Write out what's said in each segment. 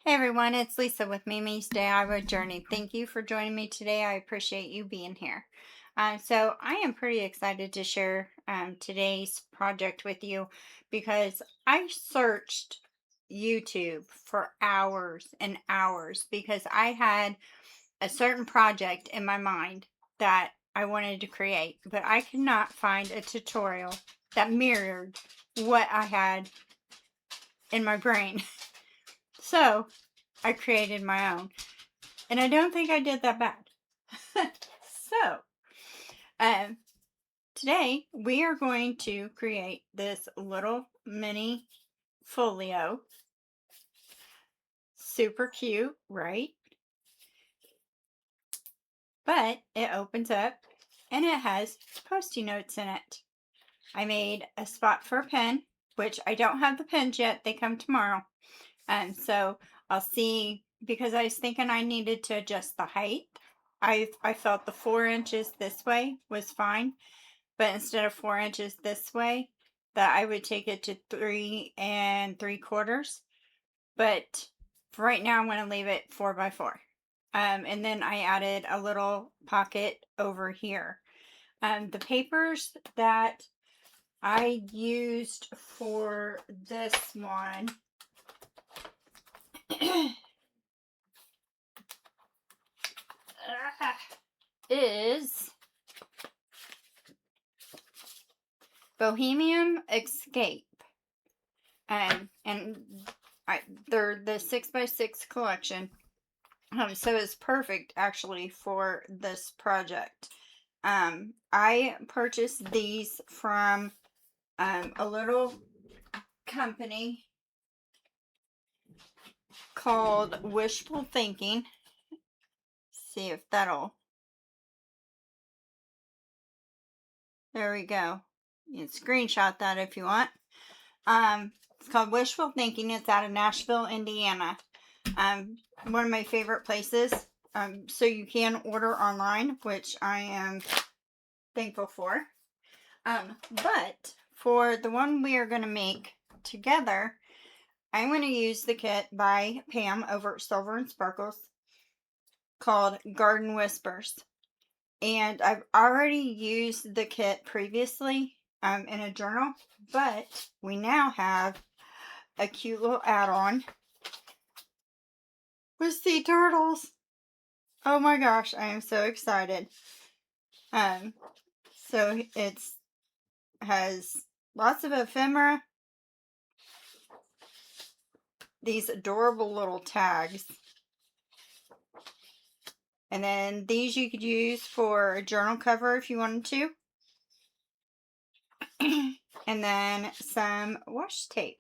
Hey everyone, it's Lisa with Mimi's DIY Journey. Thank you for joining me today. I appreciate you being here. So I am pretty excited to share today's project with you because I searched YouTube for hours and hours because I had a certain project in my mind that I wanted to create, but I could not find a tutorial that mirrored what I had in my brain. So I created my own. And I don't think I did that bad. So, um, today we are going to create this little mini folio. Super cute, right? But it opens up and it has Post-it notes in it. I made a spot for a pen, which I don't have the pens yet. They come tomorrow. And so I'll see, because I was thinking I needed to adjust the height. I felt the 4 inches this way was fine, but instead of 4 inches this way, that I would take it to 3 3/4. But for right now, I'm going to leave it 4 by 4. And then I added a little pocket over here. The papers that I used for this one is Bohemian Escape. And they're the 6x6 collection. So it's perfect actually for this project. I purchased these from a little company called Wishful Thinking. See if that'll. There we go. You can screenshot that if you want. It's called Wishful Thinking. It's out of Nashville, Indiana. One of my favorite places. So you can order online, which I am thankful for. But for the one we are going to make together, I'm going to use the kit by Pam over at Silver and Sparkles called Garden Whispers. And I've already used the kit previously in a journal, but we now have a cute little add-on with sea turtles. Oh my gosh, I am so excited. So it's has lots of ephemera, these adorable little tags, and then these you could use for a journal cover if you wanted to. And then some washi tape.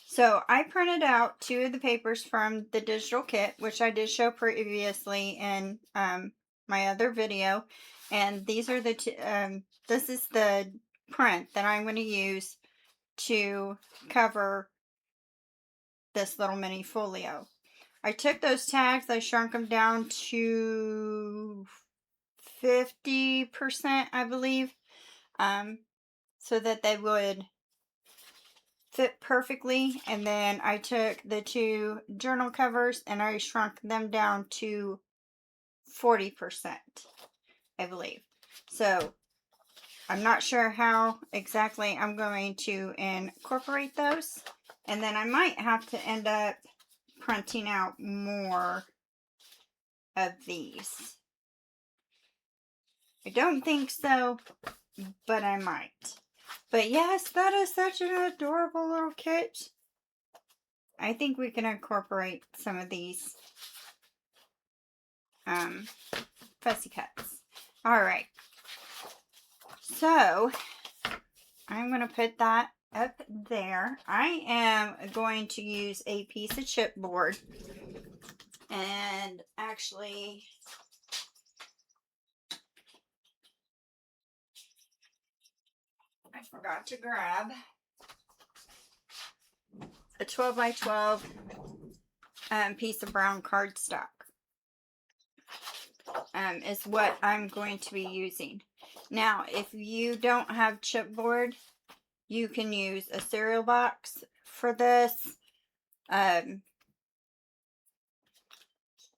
So I printed out 2 of the papers from the digital kit, which I did show previously in my other video. And these are the this is the print that I'm going to use to cover this little mini folio. I took those tags, I shrunk them down to 50%, I believe, so that they would fit perfectly. And then I took the 2 journal covers and I shrunk them down to 40%, I believe. So I'm not sure how exactly I'm going to incorporate those. And then I might have to end up printing out more of these. I don't think so, but I might. But yes, that is such an adorable little kit. I think we can incorporate some of these fussy cuts. Alright. So, I'm going to put that up there. I am going to use a piece of chipboard. And actually, I forgot to grab a 12 by 12 piece of brown cardstock. Is what I'm going to be using. Now, if you don't have chipboard, you can use a cereal box for this.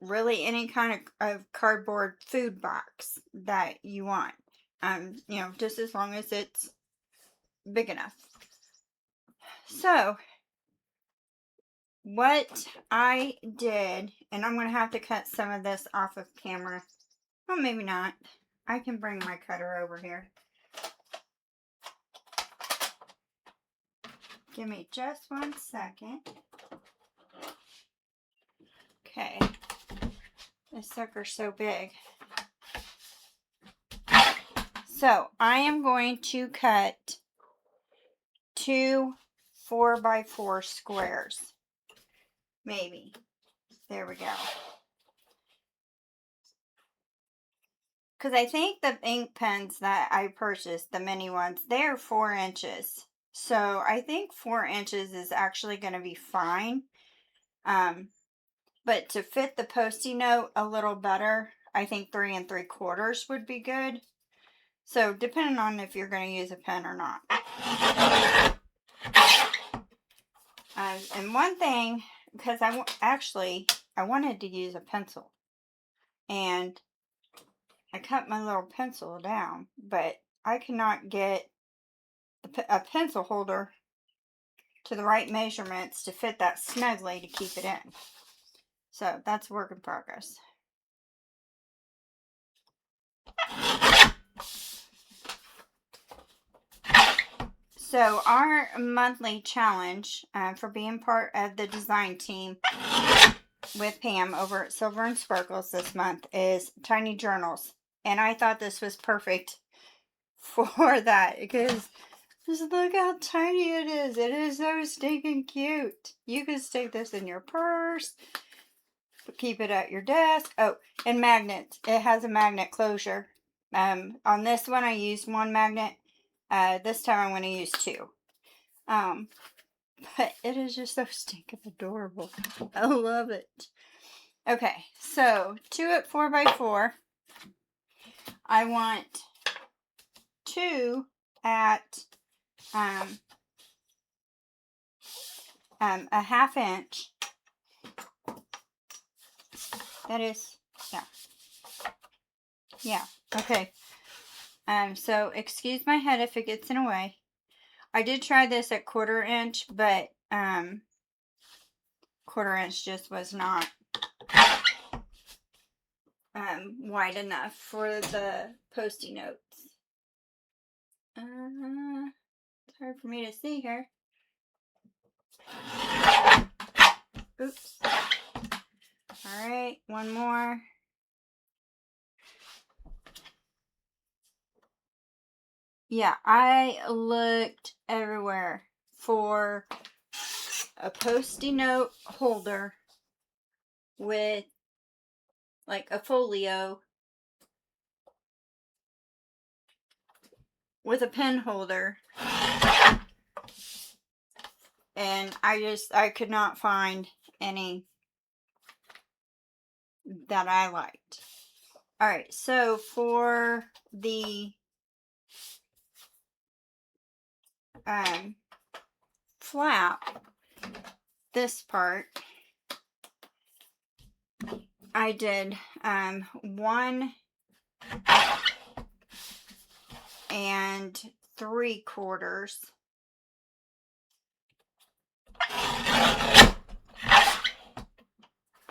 really any kind of cardboard food box that you want. Just as long as it's big enough. So, what I did, and I'm going to have to cut some of this off of camera. Well, maybe not. I can bring my cutter over here. Give me just 1 second. Okay. This sucker's so big. So, I am going to cut 2 4x4 squares. Maybe. There we go. Because I think the ink pens that I purchased, the mini ones, they're 4 inches. So I think 4 inches is actually going to be fine. But to fit the Post-it note a little better, I think 3 3/4 would be good. So depending on if you're going to use a pen or not. And one thing, because I wanted to use a pencil. And I cut my little pencil down, but I cannot get a pencil holder to the right measurements to fit that snugly to keep it in. So that's a work in progress. So our monthly challenge for being part of the design team with Pam over at Silver and Sparkles this month is tiny journals. And I thought this was perfect for that because just look how tiny it is. It is so stinking cute. You can stick this in your purse. Keep it at your desk. Oh, and magnets. It has a magnet closure. On this one, I used 1 magnet. This time, I'm going to use 2. But it is just so stinking adorable. I love it. Okay, so 2 at 4x4. I want 2 at a 1/2 inch. That is, yeah, okay. So excuse my head if it gets in the way. I did try this at 1/4 inch, but 1/4 inch just was not wide enough for the Post-it notes. It's hard for me to see here. Oops. All right, one more. Yeah, I looked everywhere for a Post-it note holder with like a folio with a pen holder, and I could not find any that I liked. All right, so for the flap, this part, I did 1 3/4.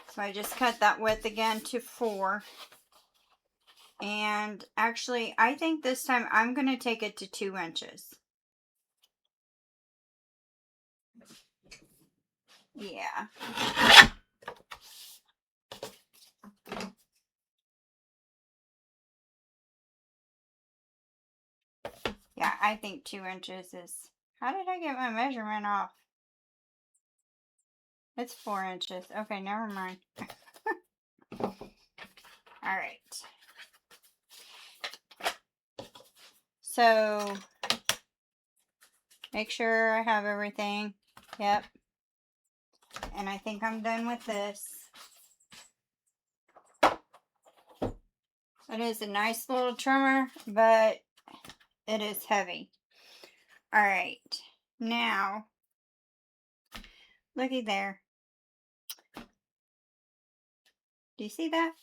So I just cut that width again to 4. And actually, I think this time I'm going to take it to 2 inches. Yeah. Yeah, I think 2 inches is... How did I get my measurement off? It's 4 inches. Okay, never mind. All right. So, make sure I have everything. Yep. And I think I'm done with this. It is a nice little trimmer, but it is heavy. All right. Now, looky there. Do you see that?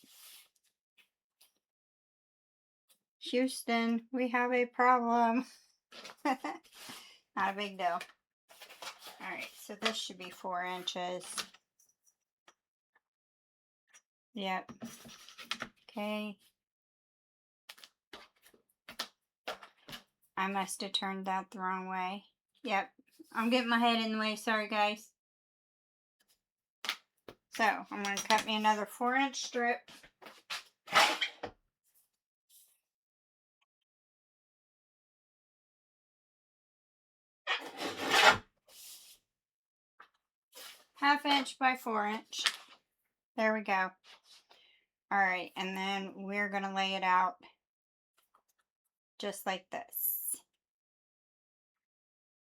Houston, we have a problem. Not a big deal. Alright, so this should be 4 inches. Yep. Okay. I must have turned that the wrong way. Yep. I'm getting my head in the way. Sorry, guys. So, I'm going to cut me another 4-inch strip. Half inch by 4 inch. There we go. Alright, and then we're going to lay it out just like this.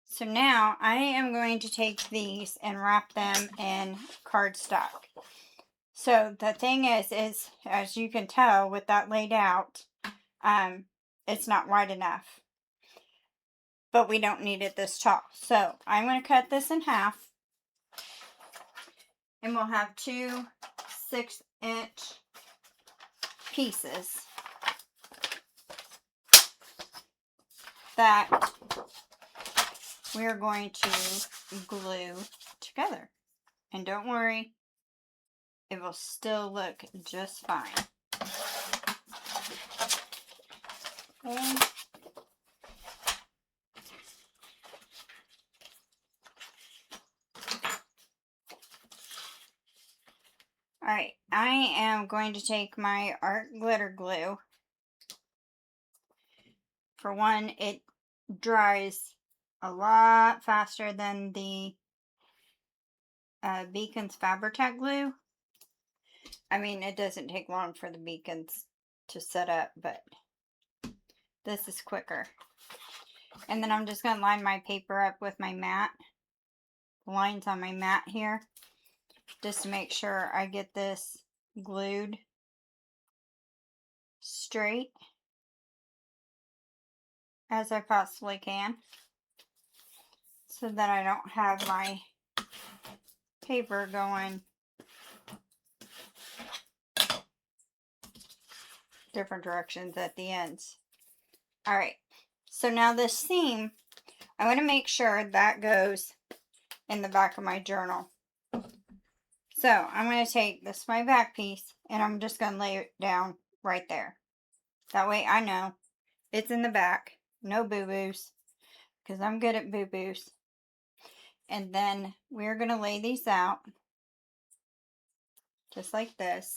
So now I am going to take these and wrap them in cardstock. So the thing is as you can tell with that laid out, it's not wide enough. But we don't need it this tall. So I'm going to cut this in half. And we'll have 2 6-inch pieces that we're going to glue together. And don't worry, it will still look just fine. Okay. Alright, I am going to take my art glitter glue. For one, it dries a lot faster than the Beacon's Fabri-Tac glue. I mean, it doesn't take long for the Beacons to set up, but this is quicker. And then I'm just going to line my paper up with my mat. The lines on my mat here. Just to make sure I get this glued straight as I possibly can. So that I don't have my paper going different directions at the ends. Alright, so now this seam, I want to make sure that goes in the back of my journal. So I'm going to take this my back piece and I'm just going to lay it down right there. That way I know it's in the back. No boo-boos. Because I'm good at boo-boos. And then we're going to lay these out. Just like this.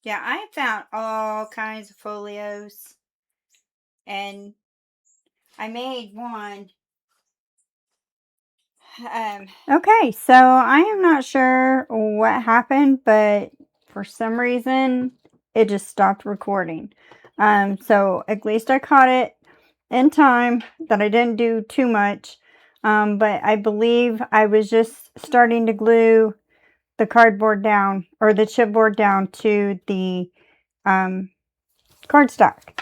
Yeah, I found all kinds of folios. And I made one. Okay, so I am not sure what happened, but for some reason it just stopped recording. So at least I caught it in time that I didn't do too much. But I believe I was just starting to glue the cardboard down or the chipboard down to the cardstock.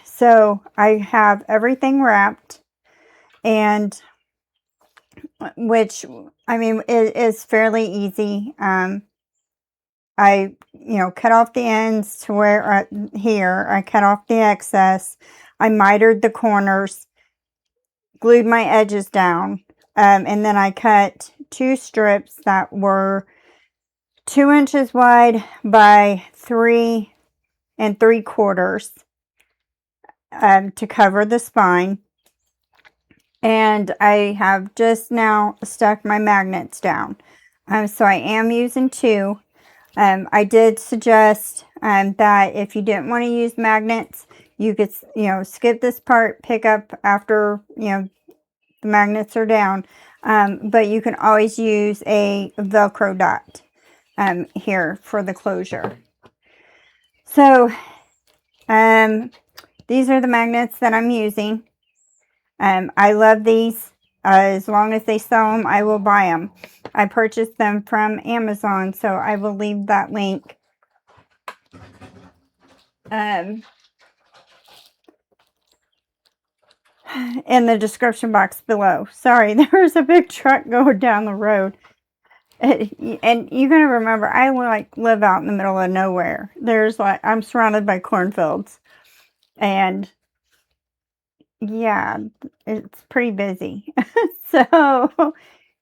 So I have everything wrapped, and which, I mean, it is fairly easy. I, cut off the ends to where here, I cut off the excess. I mitered the corners, glued my edges down, and then I cut 2 strips that were 2 inches wide by 3 3/4 to cover the spine. And I have just now stuck my magnets down. So I am using 2. I did suggest that if you didn't want to use magnets, you could, skip this part, pick up after, the magnets are down. But you can always use a Velcro dot here for the closure. So these are the magnets that I'm using. I love these. As long as they sell them, I will buy them. I purchased them from Amazon, so I will leave that link in the description box below. Sorry, there's a big truck going down the road. And you gotta remember, I like live out in the middle of nowhere. There's like, I'm surrounded by cornfields. And yeah, it's pretty busy. So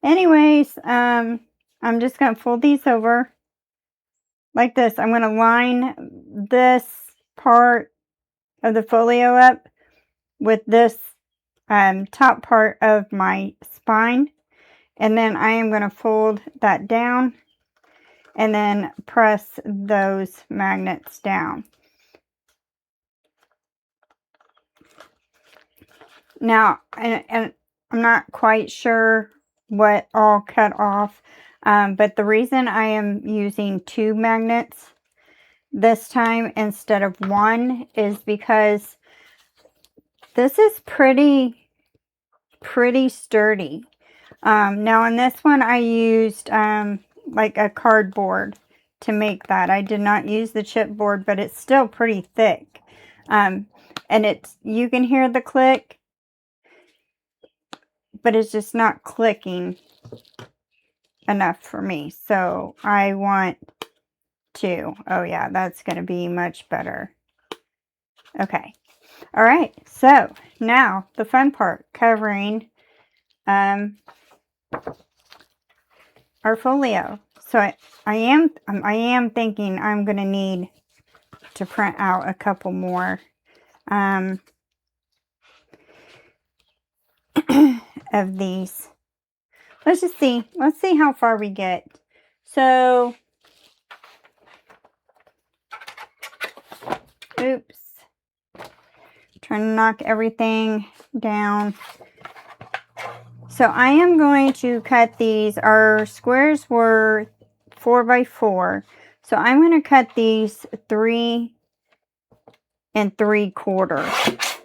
anyways, I'm just gonna fold these over like this. I'm gonna line this part of the folio up with this top part of my spine, and then I am going to fold that down and then press those magnets down. Now, and I'm not quite sure what all cut off, but the reason I am using 2 magnets this time instead of 1 is because this is pretty sturdy. Now on this one I used like a cardboard to make that. I did not use the chipboard, but it's still pretty thick. And you can hear the click, but it's just not clicking enough for me. So I want to, oh yeah, that's going to be much better. Okay. All right. So now the fun part, covering our folio. So I am thinking I'm going to need to print out a couple more of these. Let's just see. Let's see how far we get. So, oops. Trying to knock everything down. So I am going to cut these. Our squares were 4 by 4. So I'm going to cut these 3 3/4.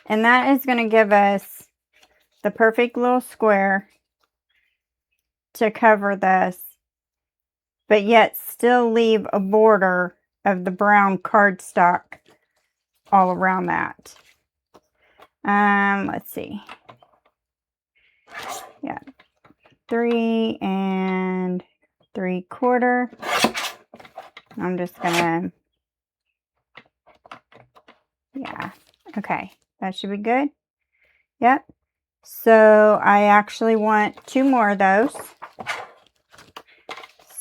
And that is going to give us the perfect little square to cover this, but yet still leave a border of the brown cardstock all around that. Let's see. Yeah, 3 3/4. I'm just gonna, yeah, okay, that should be good. Yep. So I actually want 2 more of those.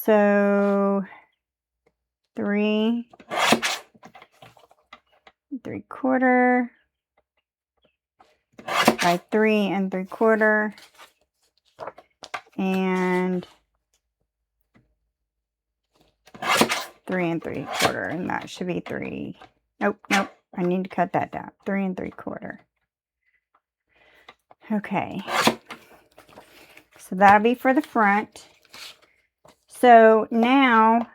So 3 3/4 by 3 3/4 and 3 3/4, and that should be 3. Nope, I need to cut that down. 3 3/4. Okay, so that'll be for the front. So now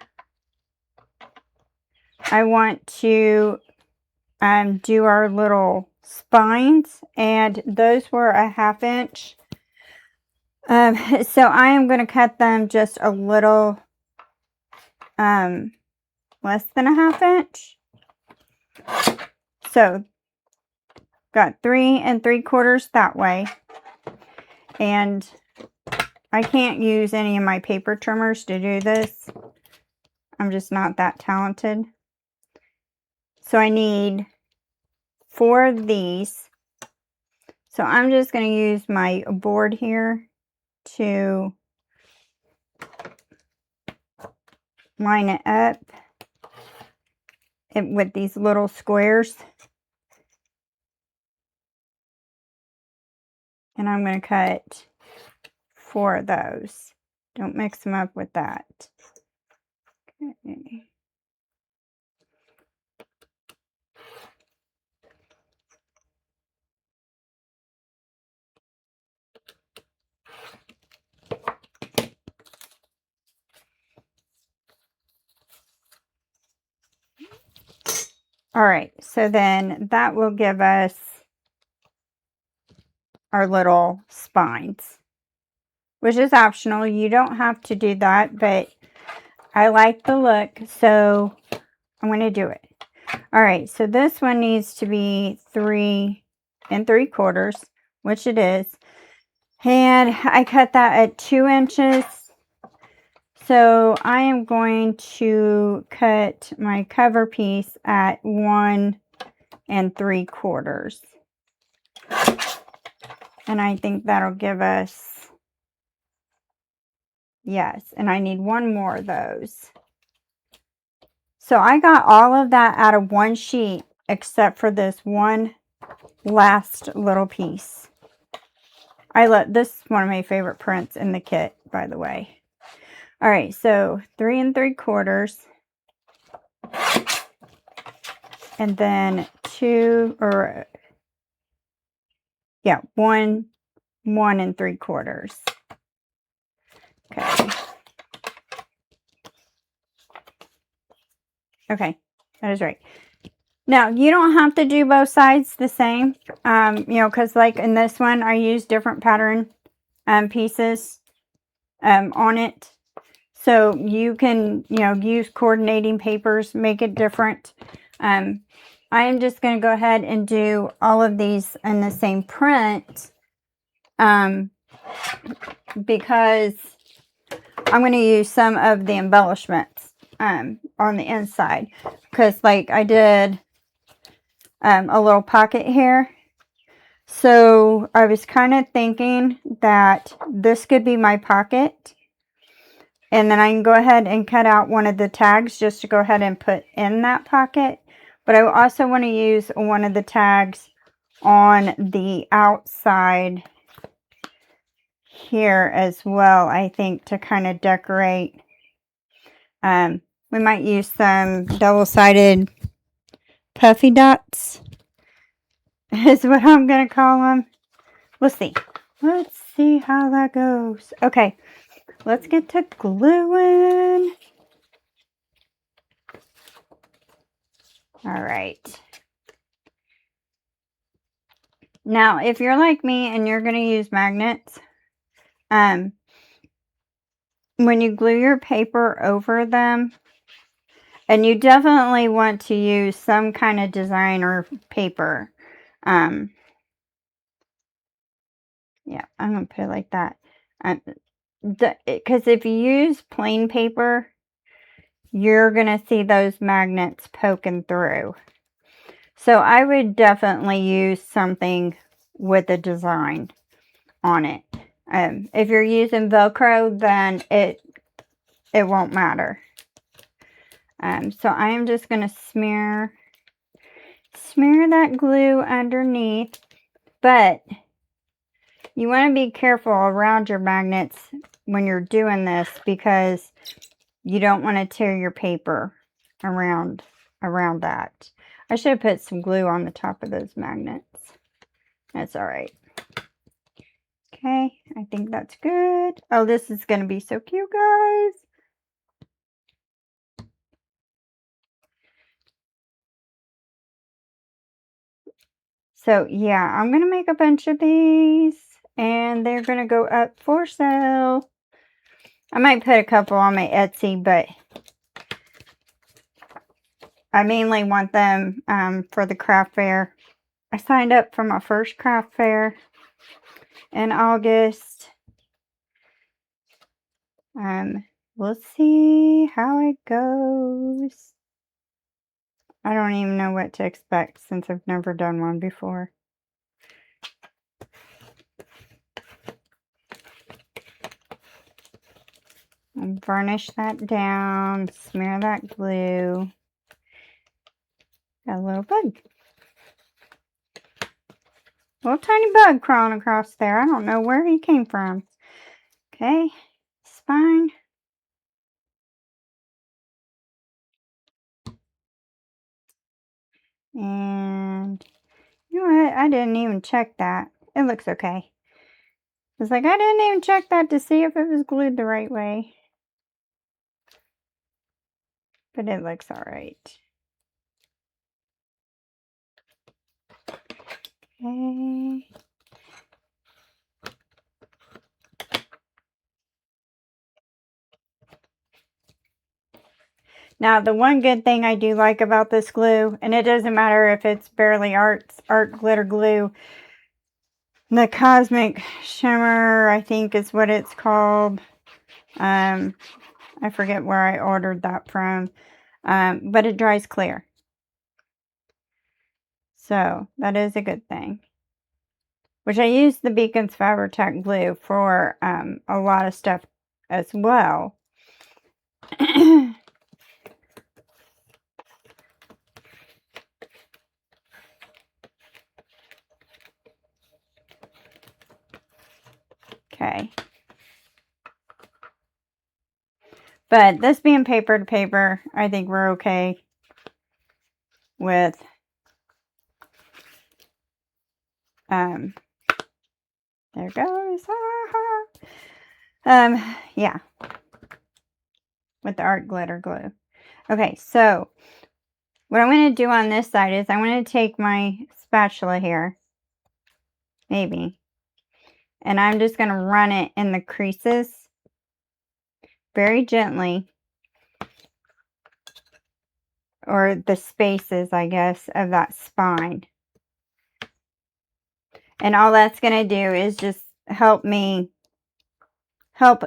I want to do our little spines, and those were a 1/2 inch. So I am going to cut them just a little less than a 1/2 inch. So got 3 3/4 that way, and I can't use any of my paper trimmers to do this. I'm just not that talented. So I need 4 of these. So I'm just going to use my board here to line it up with these little squares. And I'm going to cut 4 of those. Don't mix them up with that. Okay. All right, so then that will give us our little spines, which is optional. You don't have to do that, but I like the look, so I'm going to do it. All right, so this one needs to be 3 3/4, which it is. And I cut that at 2 inches. So I am going to cut my cover piece at 1 3/4. And I think that'll give us, yes, and I need one more of those. So I got all of that out of one sheet except for this one last little piece. This is one of my favorite prints in the kit, by the way. All right, so 3 3/4, and then 1 3/4. Okay. Okay, that is right. Now, you don't have to do both sides the same, because like in this one, I use different pattern pieces on it. So you can, use coordinating papers, make it different. I am just going to go ahead and do all of these in the same print because I'm going to use some of the embellishments on the inside, because like I did a little pocket here. So I was kind of thinking that this could be my pocket, and then I can go ahead and cut out one of the tags just to go ahead and put in that pocket. But I also want to use one of the tags on the outside here as well, I think, to kind of decorate. We might use some double-sided puffy dots is what I'm going to call them. We'll see. Let's see how that goes. Okay, let's get to gluing. All right. Now, if you're like me and you're going to use magnets, when you glue your paper over them, and you definitely want to use some kind of designer paper. Yeah, I'm going to put it like that. Because if you use plain paper, you're going to see those magnets poking through. So I would definitely use something with a design on it. If you're using Velcro, then it won't matter. So I am just going to smear that glue underneath, but you want to be careful around your magnets when you're doing this, because you don't want to tear your paper around that. I should have put some glue on the top of those magnets. That's all right. Okay, I think that's good. Oh, this is going to be so cute, guys. So, yeah, I'm going to make a bunch of these, and they're going to go up for sale. I might put a couple on my Etsy, but I mainly want them for the craft fair. I signed up for my first craft fair in August. We'll see how it goes. I don't even know what to expect since I've never done one before. And varnish that down, smear that glue. Got a little bug. Little tiny bug crawling across there. I don't know where he came from. Okay, it's fine. And you know what? I didn't even check that. It looks okay. It's like I didn't even check that to see if it was glued the right way. But it looks alright. Okay. Now, the one good thing I do like about this glue, and it doesn't matter if it's Barely Art glitter glue, The Cosmic Shimmer, I think is what it's called. I forget where I ordered that from. But it dries clear. So, that is a good thing. Which I use the Beacons Fabri-Tac glue for a lot of stuff as well. Okay. But this being paper to paper, I think we're okay with there goes. Yeah. With the art glitter glue. Okay, so what I'm going to do on this side is I'm going to take my spatula here, maybe, and I'm just going to run it in the creases very gently, or the spaces, I guess, of that spine. And all that's going to do is just help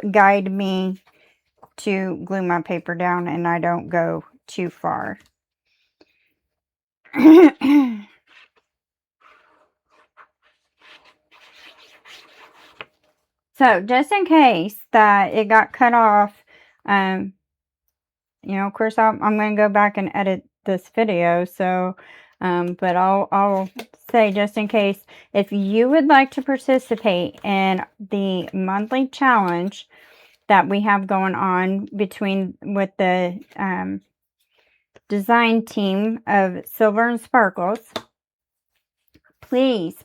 guide me to glue my paper down and I don't go too far. So, just in case that it got cut off, you know, of course, I'm going to go back and edit this video, so, but I'll say just in case, if you would like to participate in the monthly challenge that we have going on with the design team of Silver and Sparkles, please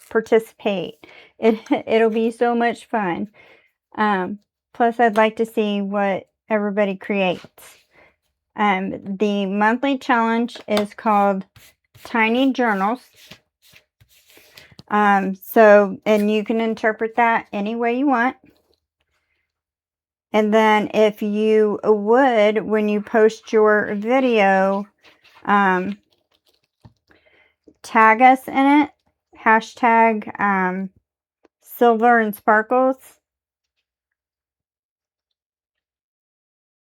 participate. It'll be so much fun. Plus, I'd like to see what everybody creates. The monthly challenge is called Tiny Journals. And you can interpret that any way you want. And then if you would, when you post your video, tag us in it. Hashtag Silver and Sparkles.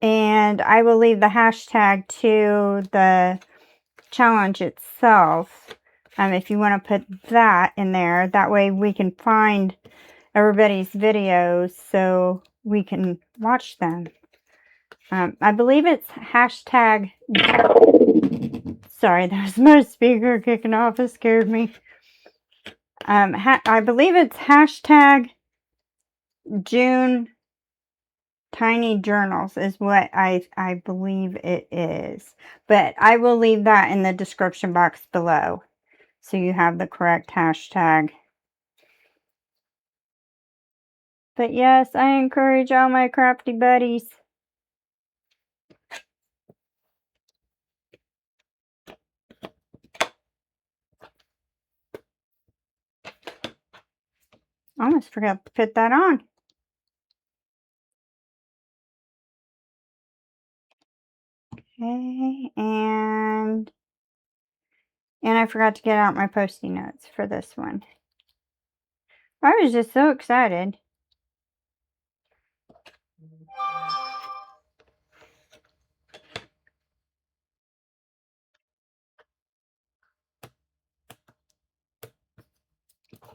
And I will leave the hashtag to the challenge itself. If you want to put that in there, that way we can find everybody's videos so we can watch them. I believe it's hashtag, sorry, that was my speaker kicking off, it scared me. I believe it's hashtag June Tiny Journals is what I believe it is. But I will leave that in the description box below, so you have the correct hashtag. But yes, I encourage all my crafty buddies. I almost forgot to put that on. Okay, and I forgot to get out my Post-it notes for this one. I was just so excited.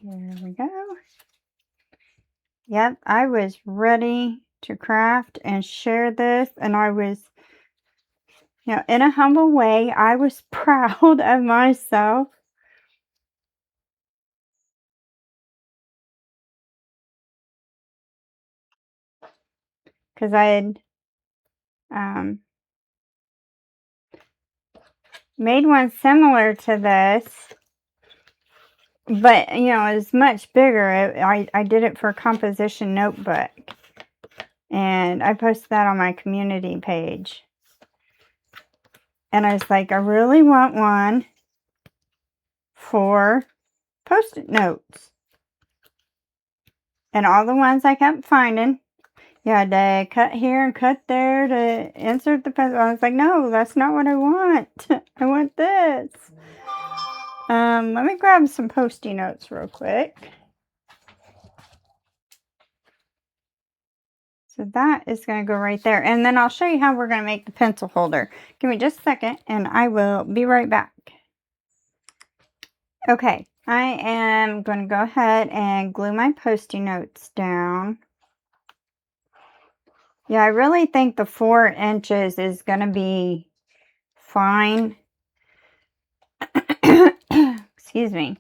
Here we go. Yep, I was ready to craft and share this, and I was, you know, in a humble way, I was proud of myself. Because I had made one similar to this, but, you know, it's much bigger. I did it for a composition notebook, and I posted that on my community page. And I was like, I really want one for Post-it notes. And all the ones I kept finding, you had to cut here and cut there to insert the pencil. I was like, no, that's not what I want. I want this. Let me grab some Post-it notes real quick. So that is going to go right there. And then I'll show you how we're going to make the pencil holder. Give me just a second and I will be right back. Okay, I am going to go ahead and glue my Post-it notes down. Yeah, I really think the 4 inches is going to be fine. Excuse me.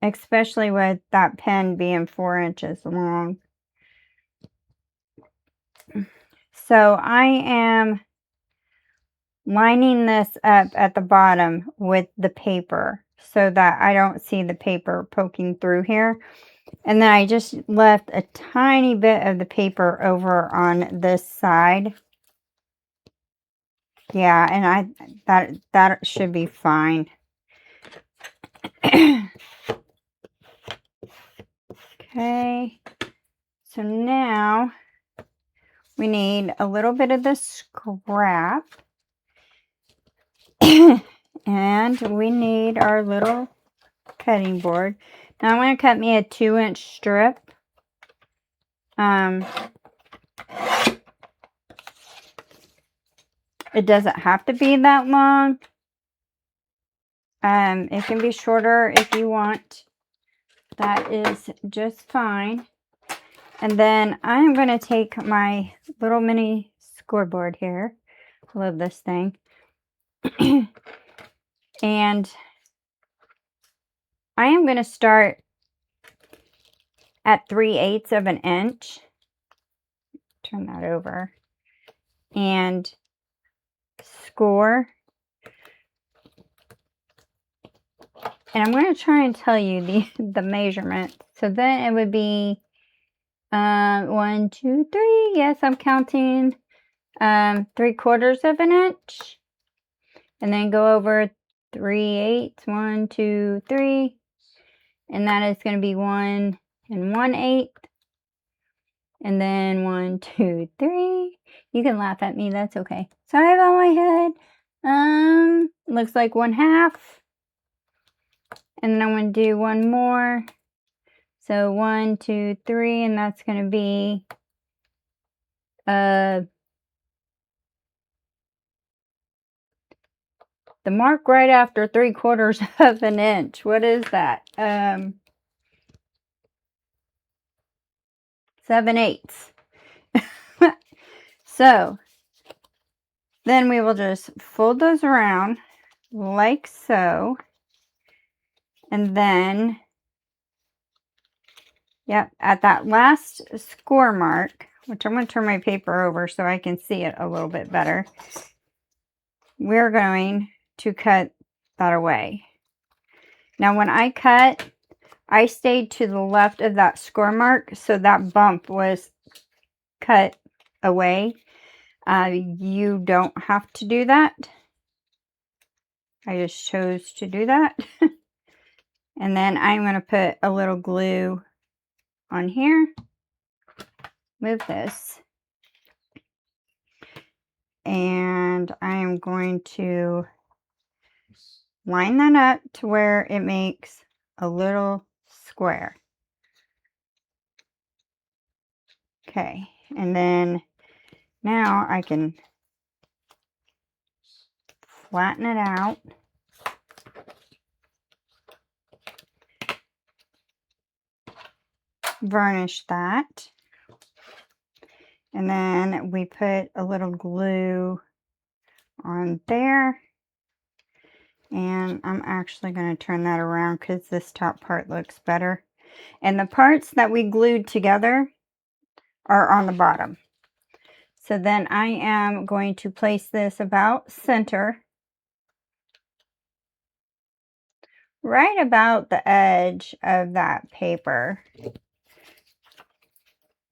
Especially with that pen being 4 inches long. So I am lining this up at the bottom with the paper so that I don't see the paper poking through here. And then I just left a tiny bit of the paper over on this side. Yeah, and that should be fine. Okay, so now we need a little bit of the scrap. And we need our little cutting board. Now I'm going to cut me a 2-inch strip. It doesn't have to be that long. It can be shorter if you want. That is just fine. And then I'm going to take my little mini scoreboard here. I love this thing. And I am going to start at 3/8 of an inch. Turn that over. And score. And I'm going to try and tell you the measurement. So then it would be 1, 2, 3. Yes, I'm counting 3/4 of an inch. And then go over 3/8. 1, 2, 3. And that is going to be 1 1/8. And then 1, 2, 3. You can laugh at me. That's okay. Sorry about my head. Looks like 1/2. And then I'm going to do one more. So 1, 2, 3, and that's going to be the mark right after 3/4 of an inch. What is that? 7/8. So then we will just fold those around like so. And then, yep, at that last score mark, which I'm going to turn my paper over so I can see it a little bit better, we're going to cut that away. Now when I cut, I stayed to the left of that score mark, so that bump was cut away. You don't have to do that. I just chose to do that. And then I'm going to put a little glue on here. Move this. And I am going to line that up to where it makes a little square. Okay, and then now I can flatten it out. Varnish that. And then we put a little glue on there. And I'm actually going to turn that around because this top part looks better. And the parts that we glued together are on the bottom. So then I am going to place this about center. Right about the edge of that paper.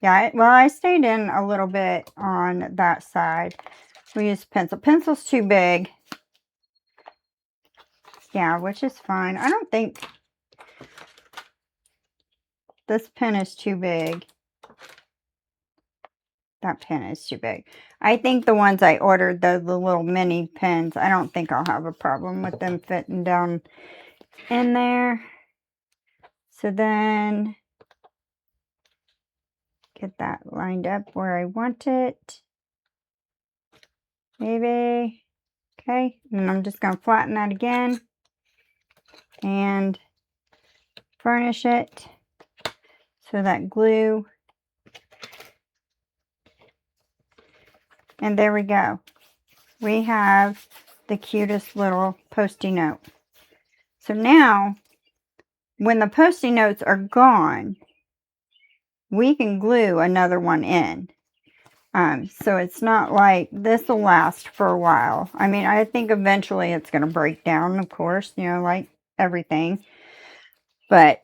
Yeah, well, I stayed in a little bit on that side. We used pencil. Pencil's too big. Yeah, which is fine. I don't think this pen is too big. that pin is too big. I think the ones I ordered, the little mini pins, I don't think I'll have a problem with them fitting down in there. So then get that lined up where I want it. Maybe. Okay. And I'm just going to flatten that again and burnish it so that glue. And there we go. We have the cutest little Post-it note. So now, when the Post-it notes are gone, we can glue another one in. So it's not like this will last for a while. I mean, I think eventually it's going to break down, of course, you know, like everything. But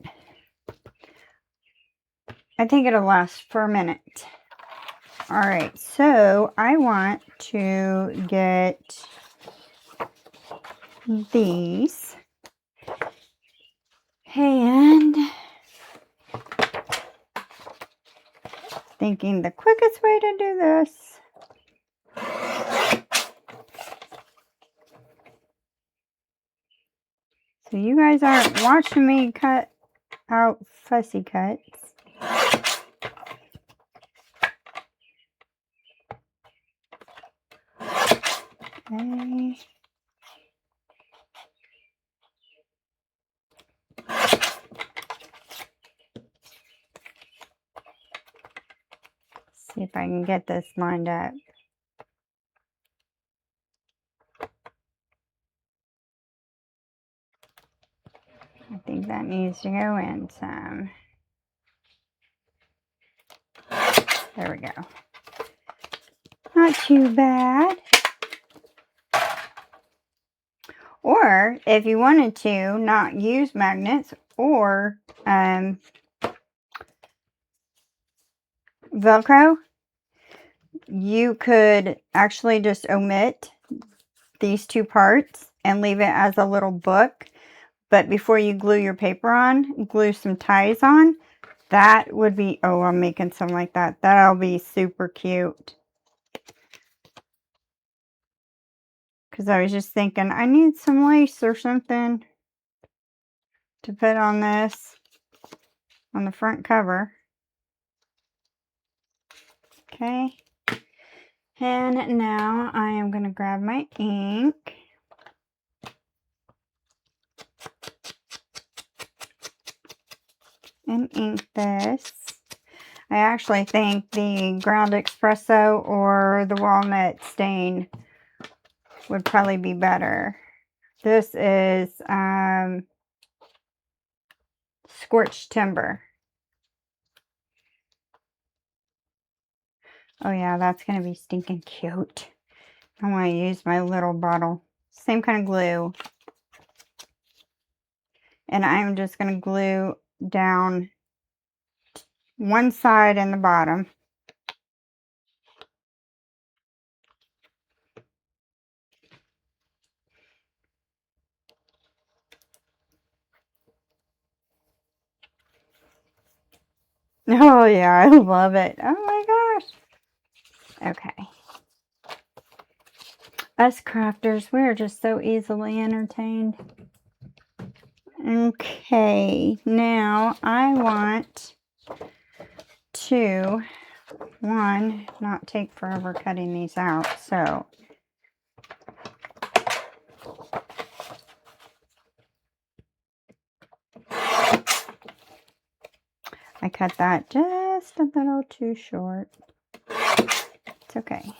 I think it'll last for a minute. All right, so I want to get these. And thinking the quickest way to do this so you guys aren't watching me cut out fussy cuts. Okay. See if I can get this lined up. I think that needs to go in some. There we go. Not too bad. Or if you wanted to not use magnets or Velcro, you could actually just omit these two parts and leave it as a little book. But before you glue your paper on, glue some ties on. That would be, oh, I'm making some like that. That'll be super cute. Because I was just thinking, I need some lace or something to put on this, on the front cover. Okay. And now I am going to grab my ink. And ink this. I actually think the ground espresso or the walnut stain would probably be better. This is scorched timber. Oh yeah, that's going to be stinking cute. I want to use my little bottle. Same kind of glue. And I'm just going to glue down one side and the bottom. Oh yeah, I love it. Oh my gosh. Okay. Us crafters, we're just so easily entertained. Okay, now I want to, not take forever cutting these out, so I cut that just a little too short. It's okay.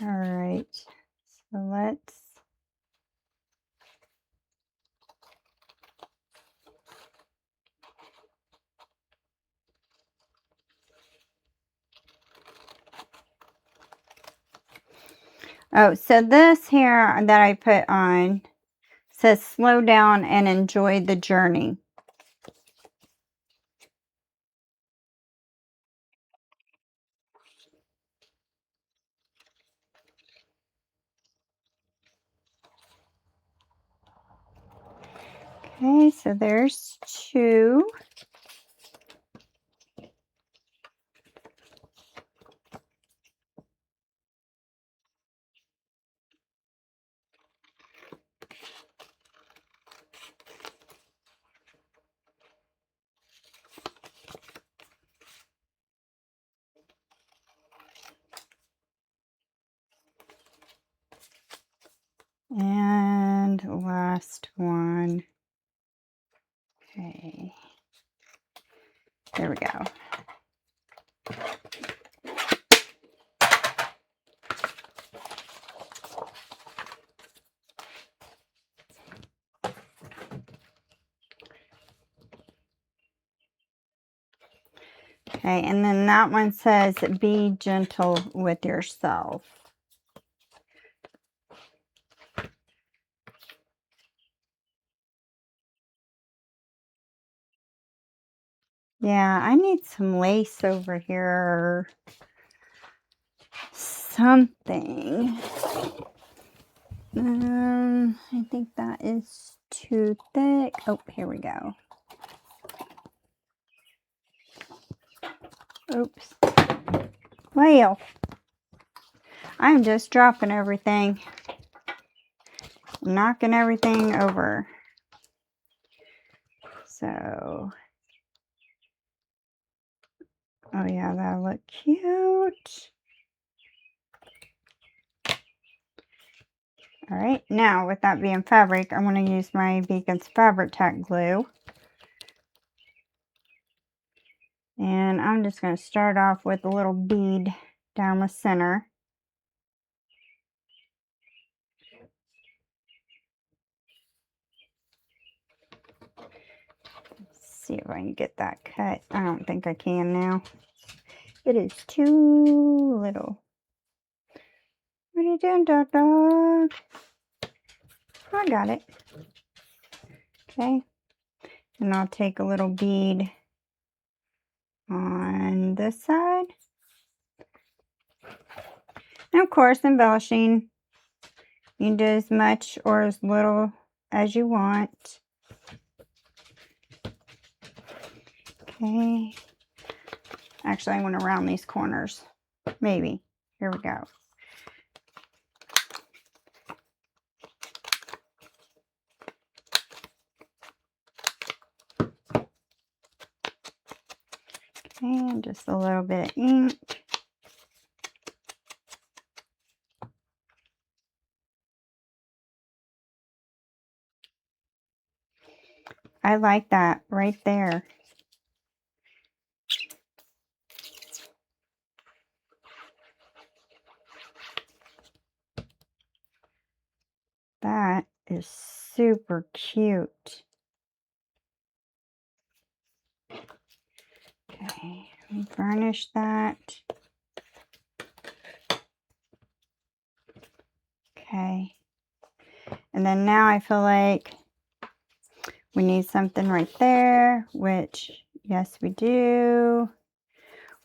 All right, so let's oh, so this here that I put on says slow down and enjoy the journey. Okay, so there's 2. And last one. Okay. There we go. Okay, and then that one says, be gentle with yourself. Yeah, I need some lace over here. Something. I think that is too thick. Oh, here we go. Oops. Well, I'm just dropping everything. Knocking everything over. So, oh yeah, that'll look cute. All right, now with that being fabric, I'm going to use my Beacon's Fabric Tack glue. And I'm just going to start off with a little bead down the center. Let's see if I can get that cut. I don't think I can now. It is too little. What are you doing, dog? I got it. Okay. And I'll take a little bead on this side. And of course, embellishing. You can do as much or as little as you want. Okay. Actually, I want to round these corners. Maybe. Here we go. And just a little bit of ink. I like that right there. That is super cute. Okay, let me varnish that. Okay. And then now I feel like we need something right there, which, yes, we do.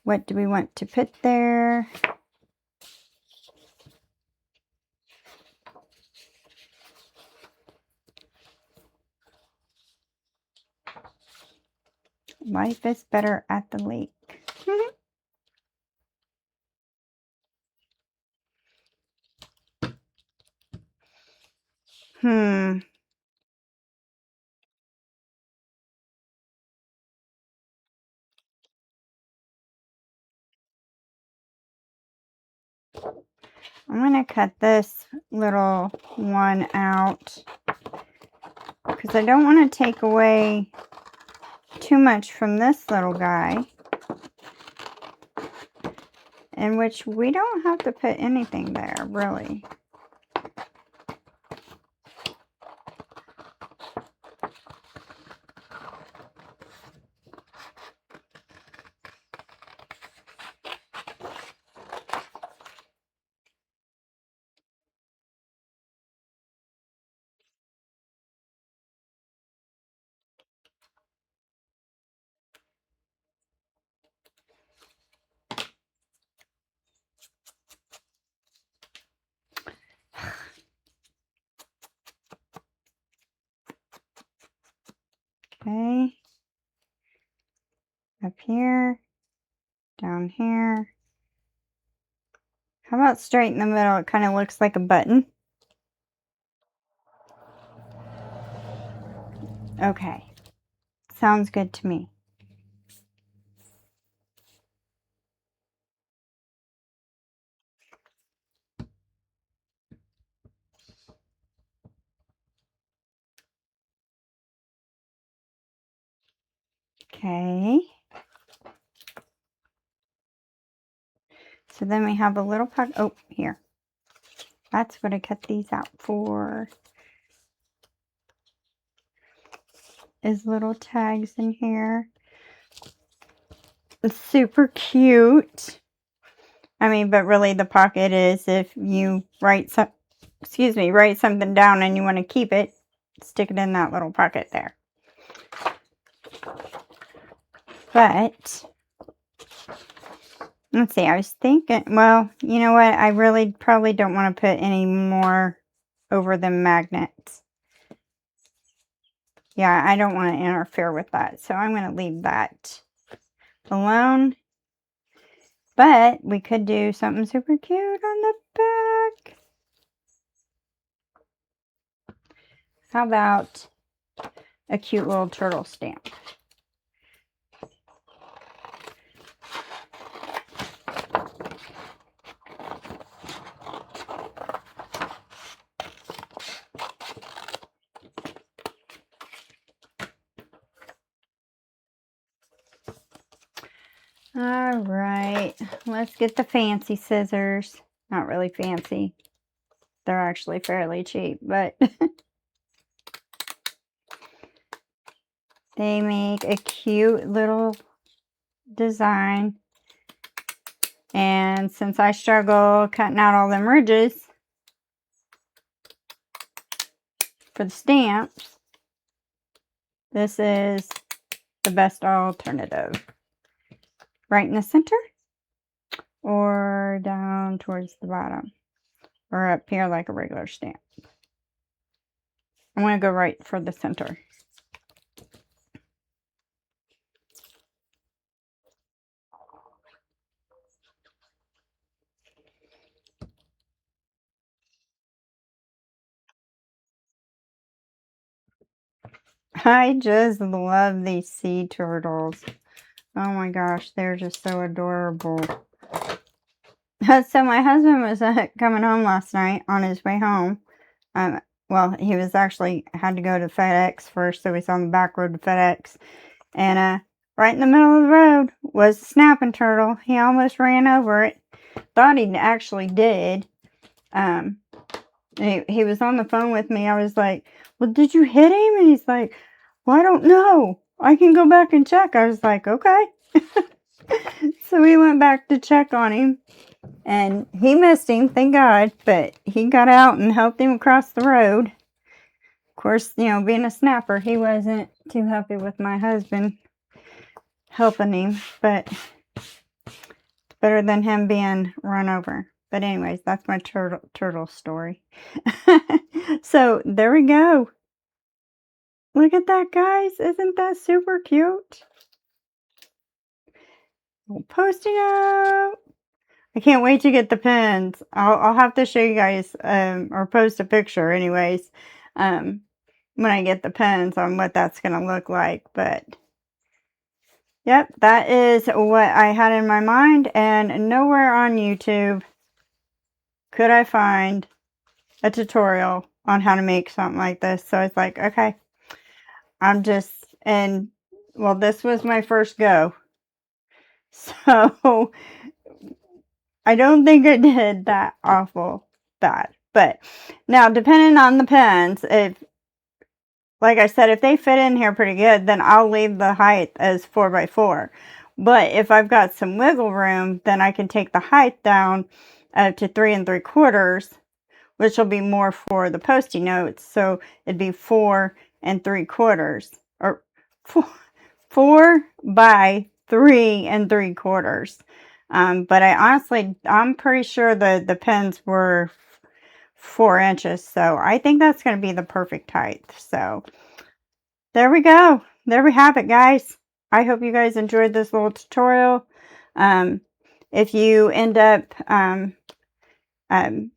What do we want to put there? Life is better at the lake. I'm going to cut this little one out because I don't want to take away too much from this little guy, in which we don't have to put anything there, really. Okay. Up here. Down here. How about straight in the middle? It kind of looks like a button. Okay. Sounds good to me. Okay. So then we have a little pocket. Oh, here. That's what I cut these out for. Is little tags in here. It's super cute. I mean, but really the pocket is if you write something down and you want to keep it, stick it in that little pocket there. But let's see, I was thinking, well, you know what? I really probably don't want to put any more over the magnets. Yeah, I don't want to interfere with that. So I'm going to leave that alone. But we could do something super cute on the back. How about a cute little turtle stamp? All right, let's get the fancy scissors. Not really fancy. They're actually fairly cheap, but they make a cute little design. And since I struggle cutting out all them ridges for the stamps, this is the best alternative. Right in the center or down towards the bottom or up here like a regular stamp. I'm going to go right for the center. I just love these sea turtles. Oh my gosh, they're just so adorable. So my husband was coming home last night on his way home. Well, he was actually had to go to FedEx first, so he's on the back road to FedEx. And right in the middle of the road was a snapping turtle. He almost ran over it. Thought he actually did. He was on the phone with me. I was like, well, did you hit him? And he's like, well, I don't know. I can go back and check. I was like, okay. So we went back to check on him. And he missed him, thank God. But he got out and helped him across the road. Of course, you know, being a snapper, he wasn't too happy with my husband helping him. But it's better than him being run over. But anyways, that's my turtle story. So there we go. Look at that, guys. Isn't that super cute? Little Post-it note. I can't wait to get the pins. I'll have to show you guys or post a picture anyways when I get the pins on what that's going to look like. But yep, that is what I had in my mind, and nowhere on YouTube could I find a tutorial on how to make something like this. So it's like, okay, well, this was my first go. So I don't think I did that awful bad. But now, depending on the pens, like I said, if they fit in here pretty good, then I'll leave the height as 4x4. But if I've got some wiggle room, then I can take the height down to 3 3/4, which will be more for the Post-it notes. So it'd be 4 3/4, or 4 by 3 3/4. But I'm pretty sure the pins were 4 inches. So I think that's going to be the perfect height. So there we go. there we have it, guys. I hope you guys enjoyed this little tutorial. If you end up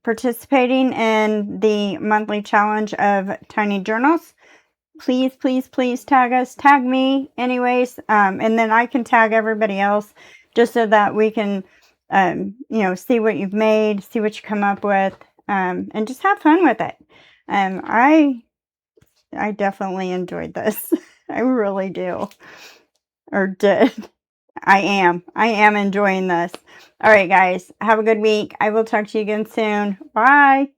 participating in the monthly challenge of tiny journals, please, please, please tag us. Tag me anyways. And then I can tag everybody else just so that we can, see what you've made, see what you come up with, and just have fun with it. I definitely enjoyed this. I really do. Or did. I am enjoying this. All right, guys. Have a good week. I will talk to you again soon. Bye.